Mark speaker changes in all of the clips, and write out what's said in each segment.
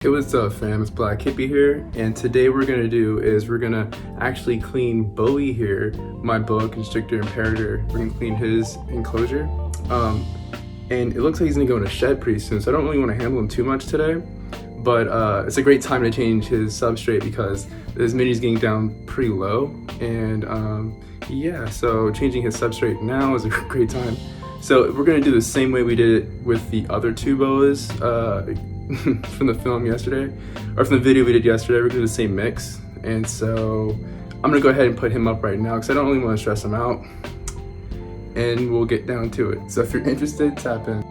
Speaker 1: Hey, what's up fam, it's Blkhippiee here, and today we're gonna actually clean Bowie here, my Boa Constrictor Imperator. We're gonna clean his enclosure. And it looks like he's gonna go in a shed pretty soon, so I don't really want to handle him too much today. But it's a great time to change his substrate because his mini's getting down pretty low, and yeah, so changing his substrate now is a great time. So we're gonna do the same way we did it with the other two Boas from the film yesterday, or from the video we did yesterday. We're gonna do the same mix, and so I'm gonna go ahead and put him up right now because I don't really want to stress him out, and we'll get down to it. So if you're interested, tap in.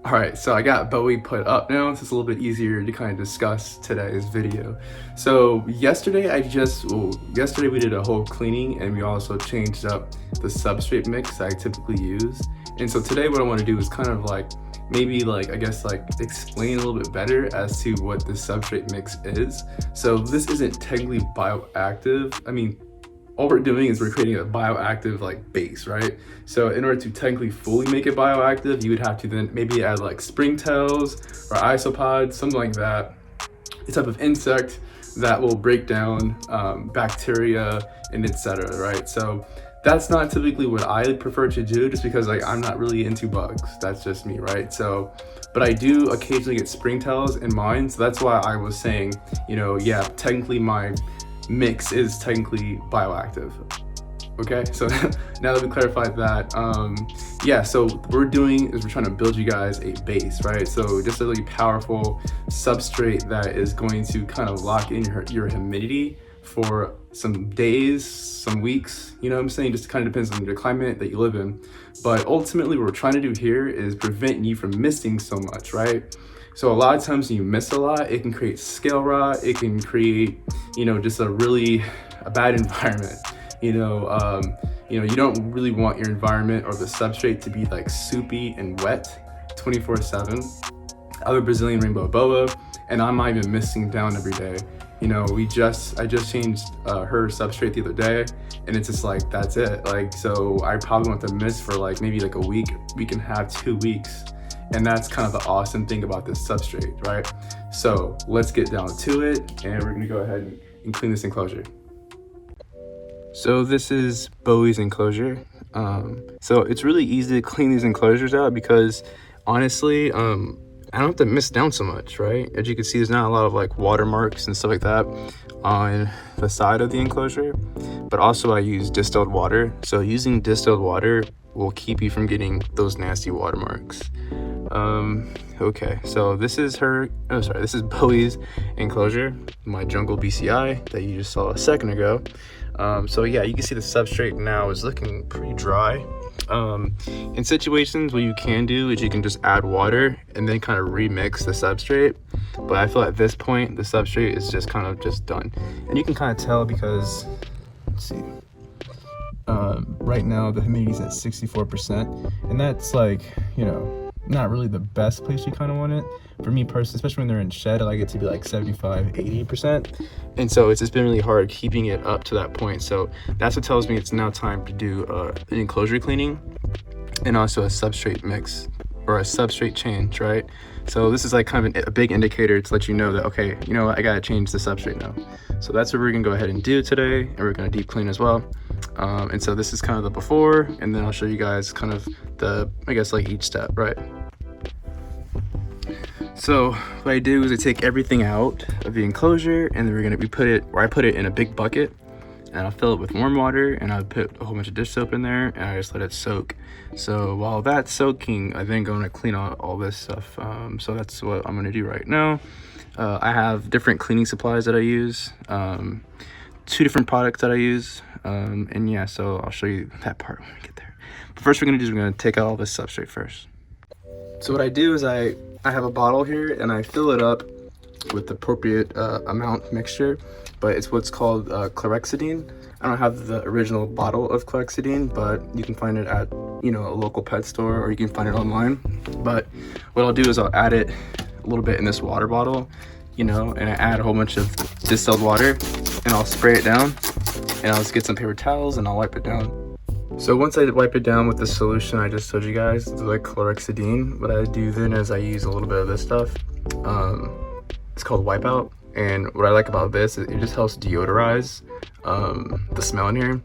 Speaker 1: All right, so I got Bowie put up now, so it's a little bit easier to kind of discuss today's video. So yesterday we did a whole cleaning, and we also changed up the substrate mix I typically use. And so today what I want to do is kind of explain a little bit better as to what the substrate mix is. So this isn't technically bioactive. I mean, all we're doing is we're creating a bioactive base, right? So in order to technically fully make it bioactive, you would have to then maybe add springtails or isopods, something like that, a type of insect that will break down bacteria and etc., right? So that's not typically what I prefer to do, just because I'm not really into bugs. That's just me, right? So, but I do occasionally get springtails in mine, so that's why I was saying, yeah, technically my mix is technically bioactive. Okay, so now that we clarified that, yeah, so what we're doing is we're trying to build you guys a base, right? So just a really powerful substrate that is going to kind of lock in your humidity for some days, some weeks, you know what I'm saying? Just kind of depends on the climate that you live in. But ultimately what we're trying to do here is prevent you from missing so much, right? So a lot of times when you miss a lot, it can create scale rot, it can create, just a bad environment. You don't really want your environment or the substrate to be soupy and wet 24/7. I have a Brazilian rainbow boa, and I'm not even misting down every day. I just changed her substrate the other day, and it's just that's it. So I probably want to miss for maybe a week and a half, 2 weeks. And that's kind of the awesome thing about this substrate, right? So let's get down to it, and we're gonna go ahead and clean this enclosure. So this is Bowie's enclosure. So it's really easy to clean these enclosures out because honestly, I don't have to mist down so much, right? As you can see, there's not a lot of watermarks and stuff like that on the side of the enclosure, but also I use distilled water. So using distilled water will keep you from getting those nasty watermarks. Okay, so this is Bowie's enclosure, my jungle BCI that you just saw a second ago. So yeah, you can see the substrate now is looking pretty dry. In situations, what you can do is you can just add water and then kind of remix the substrate, but I feel at this point the substrate is just kind of done, and you can kind of tell because, let's see, right now the humidity's at 64%, and that's not really the best place you kind of want it. For me personally, especially when they're in shed, I like it to be 75-80%, and so it's just been really hard keeping it up to that point. So that's what tells me it's now time to do an enclosure cleaning and also a substrate mix or a substrate change, right? So this is kind of a big indicator to let you know that, okay, I gotta change the substrate now. So that's what we're gonna go ahead and do today, and we're gonna deep clean as well. And so this is kind of the before, and then I'll show you guys kind of the, each step, right? So what I do is I take everything out of the enclosure, and then I put it in a big bucket, and I'll fill it with warm water, and I'll put a whole bunch of dish soap in there, and I just let it soak. So while that's soaking, I then go and clean out all this stuff. So that's what I'm gonna do right now. I have different cleaning supplies that I use, 2 different products that I use, and yeah, so I'll show you that part when we get there. But first we're gonna take out all this substrate first. So what I do is I have a bottle here, and I fill it up with the appropriate amount mixture, but it's what's called chlorhexidine. I don't have the original bottle of chlorhexidine, but you can find it at a local pet store, or you can find it online. But what I'll do is I'll add it a little bit in this water bottle, and I add a whole bunch of distilled water, and I'll spray it down, and I'll just get some paper towels and I'll wipe it down. So once I wipe it down with the solution I just told you guys, the chlorhexidine, what I do then is I use a little bit of this stuff. It's called Wipeout, and what I like about this is it just helps deodorize the smell in here.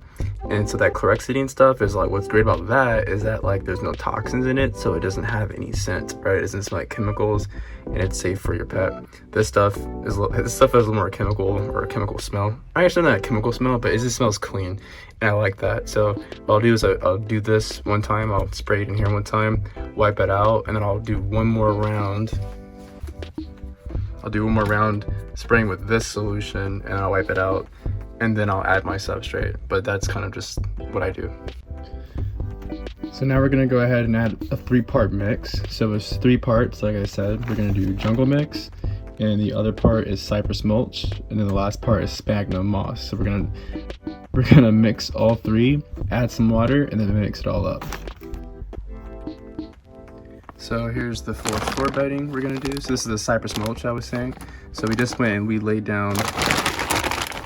Speaker 1: And so that chlorhexidine stuff is like, what's great about that is that like there's no toxins in it, so it doesn't have any scent, right? It doesn't smell like chemicals, and it's safe for your pet. This stuff has a little more chemical or a chemical smell. Actually not a chemical smell, but it just smells clean, and I like that. So what I'll do is I'll do this one time, I'll spray it in here one time, wipe it out, and then I'll do one more round. I'll do one more round spraying with this solution, and I'll wipe it out, and then I'll add my substrate. But that's kind of just what I do. So now we're gonna go ahead and add a 3-part mix. So it's 3 parts, like I said. We're gonna do jungle mix, and the other part is cypress mulch, and then the last part is sphagnum moss. So we're gonna mix all 3, add some water, and then mix it all up. So here's the 4th floor bedding we're gonna do. So this is the cypress mulch I was saying. So we just went and we laid down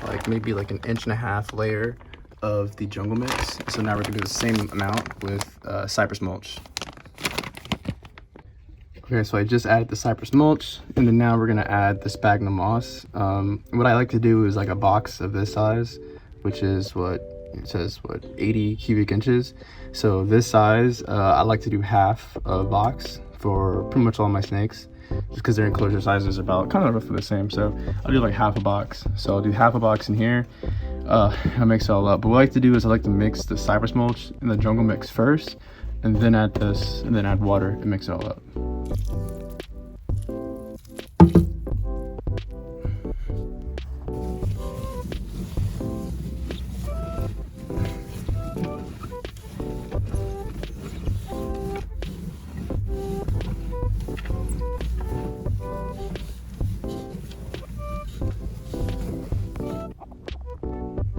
Speaker 1: like maybe like an 1.5-inch layer of the jungle mix. So now we're gonna do the same amount with cypress mulch. Okay, so I just added the cypress mulch, and then now we're gonna add the sphagnum moss. What I like to do is like a box of this size, which is what it says, 80 cubic inches. So this size, I like to do half a box for pretty much all my snakes, just because their enclosure sizes are about kind of roughly the same. So I'll do like half a box. So I'll do half a box in here. I mix it all up. But what I like to do is I like to mix the cypress mulch and the jungle mix first, and then add this, and then add water and mix it all up.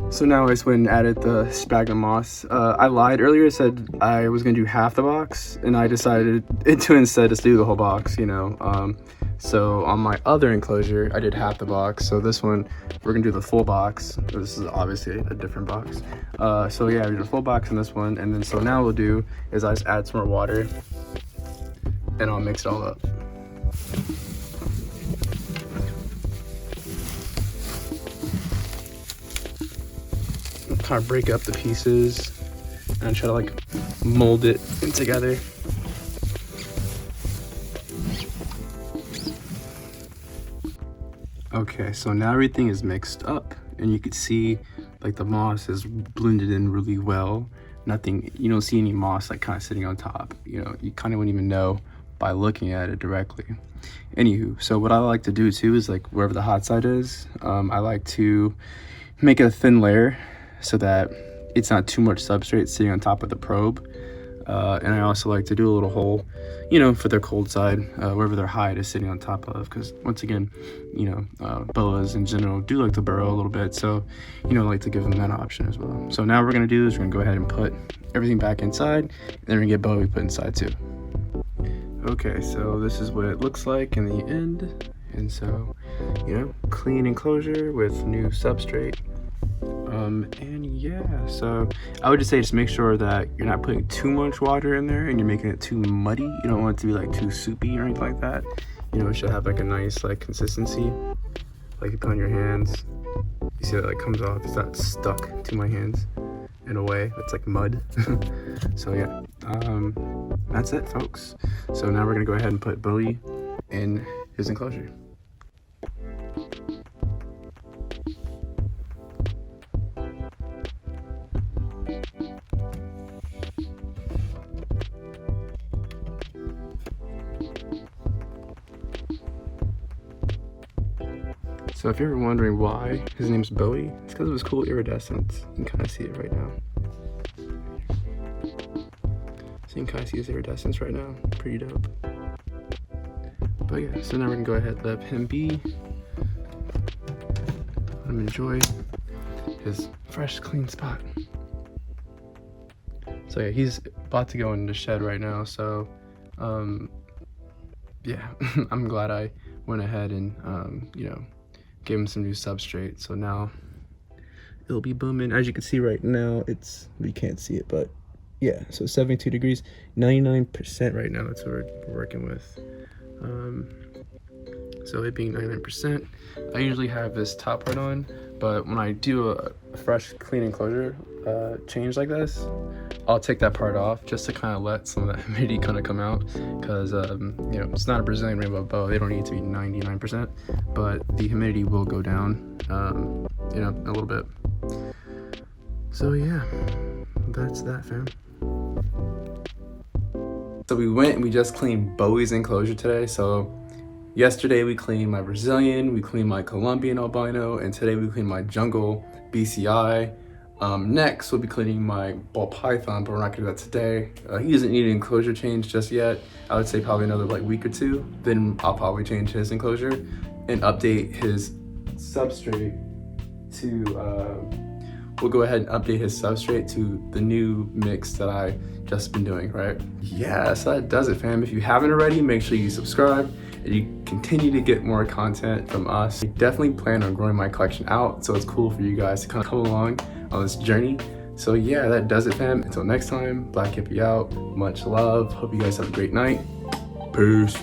Speaker 1: So now I just went and added the sphagnum moss. I lied earlier, I said I was gonna do half the box, and I decided to instead just do the whole box, you know. So on my other enclosure, I did half the box. So this one, we're gonna do the full box. This is obviously a different box. So yeah, we did a full box in this one, and then so now what we'll do is I just add some more water, and I'll mix it all up. Kind of break up the pieces and try to like mold it in together. Okay, so now everything is mixed up, and you can see like the moss is blended in really well. Nothing, you don't see any moss like kind of sitting on top. You know, you kind of wouldn't even know by looking at it directly. Anywho, so what I like to do too is like wherever the hot side is, I like to make a thin layer so that it's not too much substrate sitting on top of the probe. And I also like to do a little hole, you know, for their cold side, wherever their hide is sitting on top of, because once again, you know, boas in general do like to burrow a little bit, so, you know, I like to give them that option as well. So now what we're gonna do is we're gonna go ahead and put everything back inside, and then we're gonna get Bowie put inside too. Okay, so this is what it looks like in the end. And so, you know, clean enclosure with new substrate. And yeah, so I would just say just make sure that you're not putting too much water in there and you're making it too muddy. You don't want it to be like too soupy or anything like that. You know, it should have like a nice like consistency. Like you put on your hands, you see that it like comes off. It's not stuck to my hands in a way. It's like mud. So yeah, that's it, folks. So now we're gonna go ahead and put Bowie in his enclosure. So if you're ever wondering why his name's Bowie, it's because of his cool iridescence. You can kind of see it right now. So you can kind of see his iridescence right now. Pretty dope. But yeah, so now we're gonna go ahead and let him be. Let him enjoy his fresh, clean spot. So yeah, he's about to go in the shed right now. So yeah, I'm glad I went ahead and you know, gave him some new substrate. So now it'll be booming. As you can see right now, you can't see it, but Yeah, so 72 degrees, 99% right now. That's what we're working with. So it being 99%, I usually have this top part on, but when I do a fresh clean enclosure change like this, I'll take that part off just to kind of let some of that humidity kind of come out, because you know, it's not a Brazilian rainbow bow. They don't need to be 99%, but the humidity will go down, you know, a little bit. So yeah, that's that, fam. So we went and we just cleaned Bowie's enclosure today. So yesterday we cleaned my Brazilian, we cleaned my Colombian albino, and today we cleaned my jungle BCI. Next we'll be cleaning my ball python, but we're not gonna do that today. He doesn't need an enclosure change just yet. I would say probably another like week or two. Then I'll probably change his enclosure and update his substrate to we'll go ahead and update his substrate to the new mix that I just been doing, right? Yeah, so that does it, fam. If you haven't already, make sure you subscribe and you continue to get more content from us. I definitely plan on growing my collection out, so it's cool for you guys to kind of come along on this journey. So yeah, that does it, fam. Until next time, Blkhippiee out. Much love. Hope you guys have a great night. Peace.